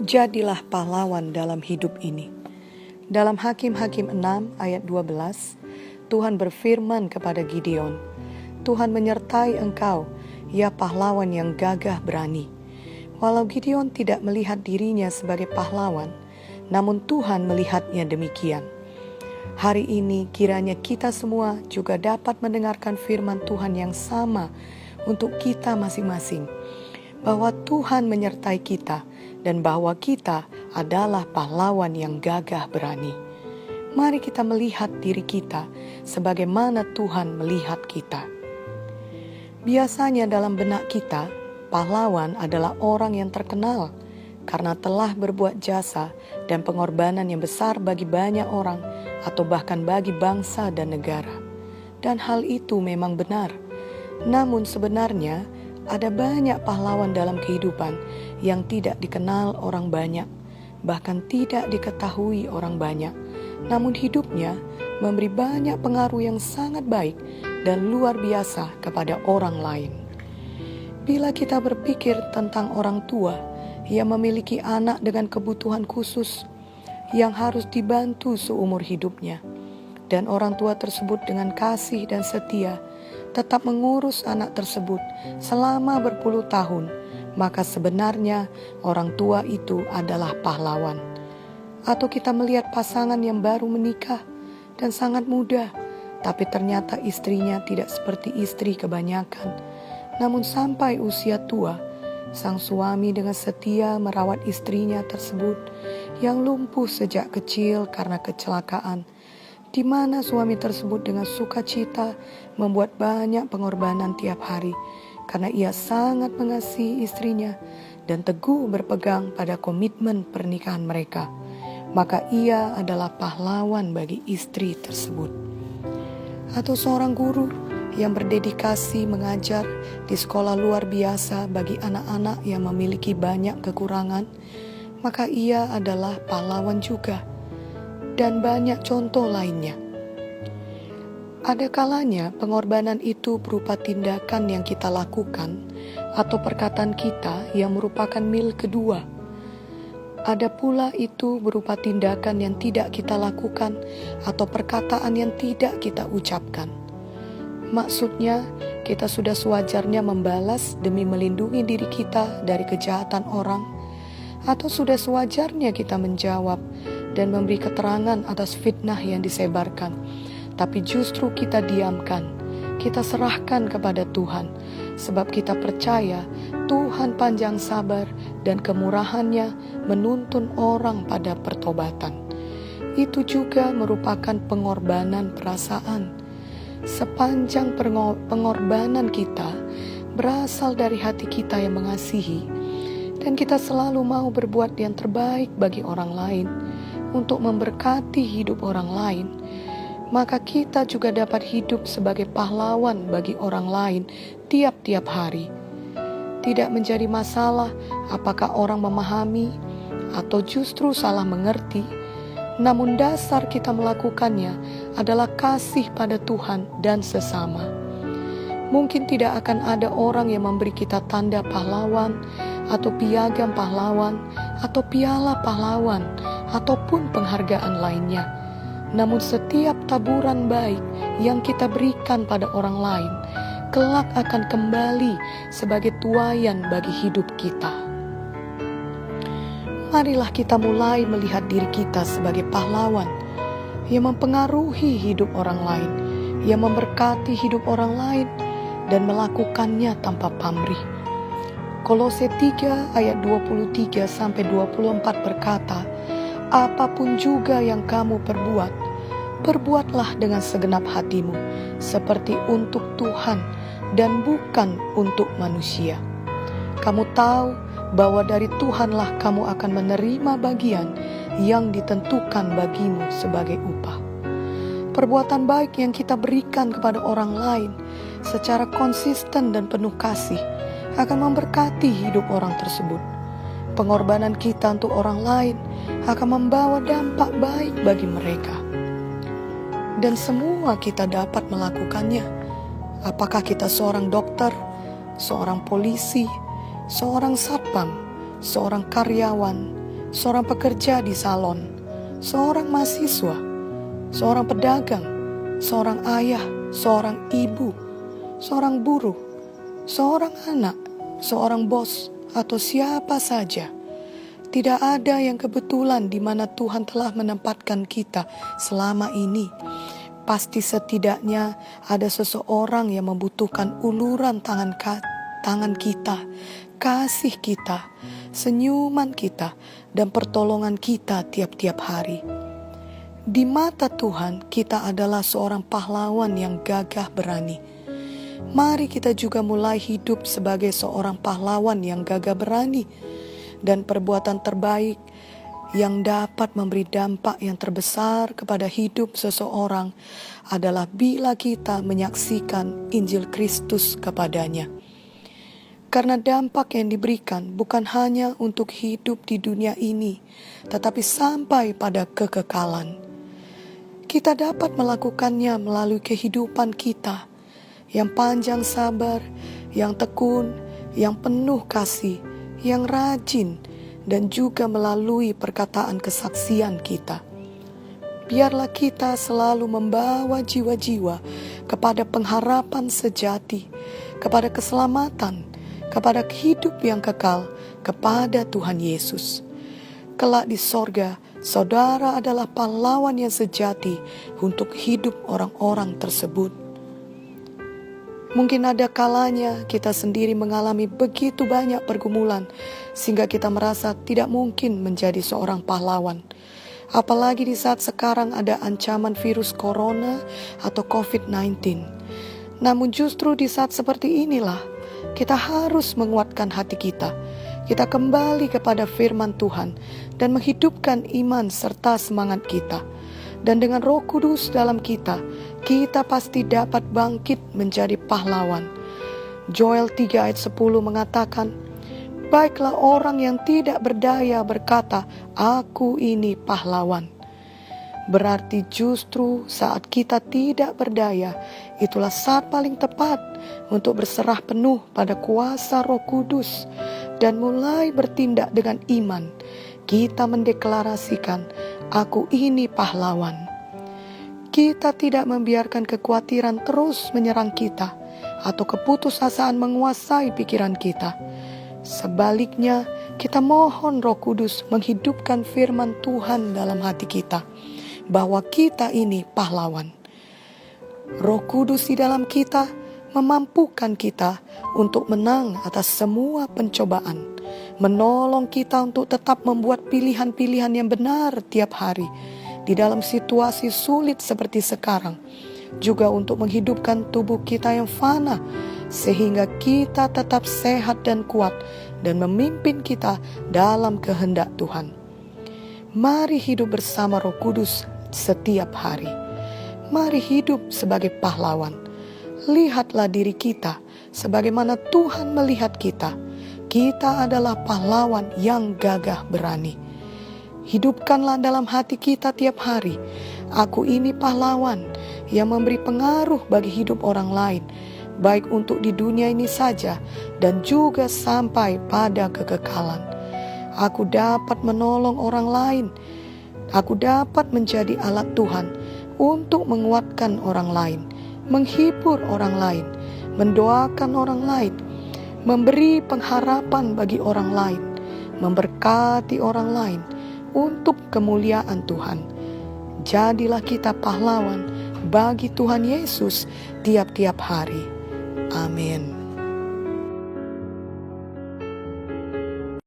Jadilah pahlawan dalam hidup ini. Dalam Hakim-Hakim 6 ayat 12, Tuhan berfirman kepada Gideon, Tuhan menyertai engkau, ya pahlawan yang gagah berani. Walau Gideon tidak melihat dirinya sebagai pahlawan, namun Tuhan melihatnya demikian. Hari ini kiranya kita semua juga dapat mendengarkan firman Tuhan yang sama untuk kita masing-masing, bahwa Tuhan menyertai kita dan bahwa kita adalah pahlawan yang gagah berani. Mari kita melihat diri kita sebagaimana Tuhan melihat kita. Biasanya dalam benak kita, pahlawan adalah orang yang terkenal karena telah berbuat jasa dan pengorbanan yang besar bagi banyak orang atau bahkan bagi bangsa dan negara. Dan hal itu memang benar. Namun sebenarnya ada banyak pahlawan dalam kehidupan yang tidak dikenal orang banyak, bahkan tidak diketahui orang banyak. Namun hidupnya memberi banyak pengaruh yang sangat baik dan luar biasa kepada orang lain. Bila kita berpikir tentang orang tua yang memiliki anak dengan kebutuhan khusus yang harus dibantu seumur hidupnya, dan orang tua tersebut dengan kasih dan setia tetap mengurus anak tersebut selama berpuluh tahun, maka sebenarnya orang tua itu adalah pahlawan. Atau kita melihat pasangan yang baru menikah dan sangat muda, tapi ternyata istrinya tidak seperti istri kebanyakan. Namun sampai usia tua, sang suami dengan setia merawat istrinya tersebut yang lumpuh sejak kecil karena kecelakaan, di mana suami tersebut dengan sukacita membuat banyak pengorbanan tiap hari karena ia sangat mengasihi istrinya dan teguh berpegang pada komitmen pernikahan mereka. Maka ia adalah pahlawan bagi istri tersebut. Atau seorang guru yang berdedikasi mengajar di sekolah luar biasa bagi anak-anak yang memiliki banyak kekurangan, maka ia adalah pahlawan juga. Dan banyak contoh lainnya. Ada kalanya pengorbanan itu berupa tindakan yang kita lakukan atau perkataan kita yang merupakan mil kedua. Ada pula itu berupa tindakan yang tidak kita lakukan atau perkataan yang tidak kita ucapkan. Maksudnya, kita sudah sewajarnya membalas demi melindungi diri kita dari kejahatan orang, atau sudah sewajarnya kita menjawab dan memberi keterangan atas fitnah yang disebarkan, tapi justru kita diamkan, kita serahkan kepada Tuhan, sebab kita percaya Tuhan panjang sabar dan kemurahannya menuntun orang pada pertobatan. Itu juga merupakan pengorbanan perasaan. Sepanjang pengorbanan kita berasal dari hati kita yang mengasihi, dan kita selalu mau berbuat yang terbaik bagi orang lain, untuk memberkati hidup orang lain, maka kita juga dapat hidup sebagai pahlawan bagi orang lain tiap-tiap hari. Tidak menjadi masalah apakah orang memahami atau justru salah mengerti, namun dasar kita melakukannya adalah kasih pada Tuhan dan sesama. Mungkin tidak akan ada orang yang memberi kita tanda pahlawan, atau piagam pahlawan, atau piala pahlawan, ataupun penghargaan lainnya. Namun setiap taburan baik yang kita berikan pada orang lain, kelak akan kembali sebagai tuaian bagi hidup kita. Marilah kita mulai melihat diri kita sebagai pahlawan yang mempengaruhi hidup orang lain, yang memberkati hidup orang lain, dan melakukannya tanpa pamrih. Kolose 3 ayat 23-24 berkata, apapun juga yang kamu perbuat, perbuatlah dengan segenap hatimu, seperti untuk Tuhan dan bukan untuk manusia. Kamu tahu bahwa dari Tuhanlah kamu akan menerima bagian yang ditentukan bagimu sebagai upah. Perbuatan baik yang kita berikan kepada orang lain secara konsisten dan penuh kasih akan memberkati hidup orang tersebut. Pengorbanan kita untuk orang lain akan membawa dampak baik bagi mereka. Dan semua kita dapat melakukannya. Apakah kita seorang dokter, seorang polisi, seorang satpam, seorang karyawan, seorang pekerja di salon, seorang mahasiswa, seorang pedagang, seorang ayah, seorang ibu, seorang buruh, seorang anak, seorang bos, atau siapa saja. Tidak ada yang kebetulan di mana Tuhan telah menempatkan kita selama ini. Pasti setidaknya ada seseorang yang membutuhkan uluran tangan kita, kasih kita, senyuman kita, dan pertolongan kita tiap-tiap hari. Di mata Tuhan, kita adalah seorang pahlawan yang gagah berani. Mari kita juga mulai hidup sebagai seorang pahlawan yang gagah berani, dan perbuatan terbaik yang dapat memberi dampak yang terbesar kepada hidup seseorang adalah bila kita menyaksikan Injil Kristus kepadanya. Karena dampak yang diberikan bukan hanya untuk hidup di dunia ini, tetapi sampai pada kekekalan. Kita dapat melakukannya melalui kehidupan kita yang panjang sabar, yang tekun, yang penuh kasih, yang rajin, dan juga melalui perkataan kesaksian kita. Biarlah kita selalu membawa jiwa-jiwa kepada pengharapan sejati, kepada keselamatan, kepada hidup yang kekal, kepada Tuhan Yesus. Kelak di sorga, saudara adalah pahlawan yang sejati untuk hidup orang-orang tersebut. Mungkin ada kalanya kita sendiri mengalami begitu banyak pergumulan sehingga kita merasa tidak mungkin menjadi seorang pahlawan. Apalagi di saat sekarang ada ancaman virus corona atau COVID-19. Namun justru di saat seperti inilah kita harus menguatkan hati kita. Kita kembali kepada firman Tuhan dan menghidupkan iman serta semangat kita. Dan dengan Roh Kudus dalam kita pasti dapat bangkit menjadi pahlawan. Joel 3 ayat 10 mengatakan, "Baiklah orang yang tidak berdaya berkata, aku ini pahlawan." Berarti justru saat kita tidak berdaya, itulah saat paling tepat untuk berserah penuh pada kuasa Roh Kudus dan mulai bertindak dengan iman. Kita mendeklarasikan, aku ini pahlawan. Kita tidak membiarkan kekhawatiran terus menyerang kita atau keputusasaan menguasai pikiran kita. Sebaliknya, kita mohon Roh Kudus menghidupkan firman Tuhan dalam hati kita, bahwa kita ini pahlawan. Roh Kudus di dalam kita memampukan kita untuk menang atas semua pencobaan, menolong kita untuk tetap membuat pilihan-pilihan yang benar tiap hari di dalam situasi sulit seperti sekarang, juga untuk menghidupkan tubuh kita yang fana sehingga kita tetap sehat dan kuat dan memimpin kita dalam kehendak Tuhan. Mari hidup bersama Roh Kudus setiap hari. Mari hidup sebagai pahlawan. Lihatlah diri kita sebagaimana Tuhan melihat kita. Kita adalah pahlawan yang gagah berani. Hidupkanlah dalam hati kita tiap hari, aku ini pahlawan yang memberi pengaruh bagi hidup orang lain, baik untuk di dunia ini saja dan juga sampai pada kekekalan. Aku dapat menolong orang lain. Aku dapat menjadi alat Tuhan untuk menguatkan orang lain, menghibur orang lain, mendoakan orang lain, memberi pengharapan bagi orang lain, memberkati orang lain untuk kemuliaan Tuhan. Jadilah kita pahlawan bagi Tuhan Yesus tiap-tiap hari. Amin.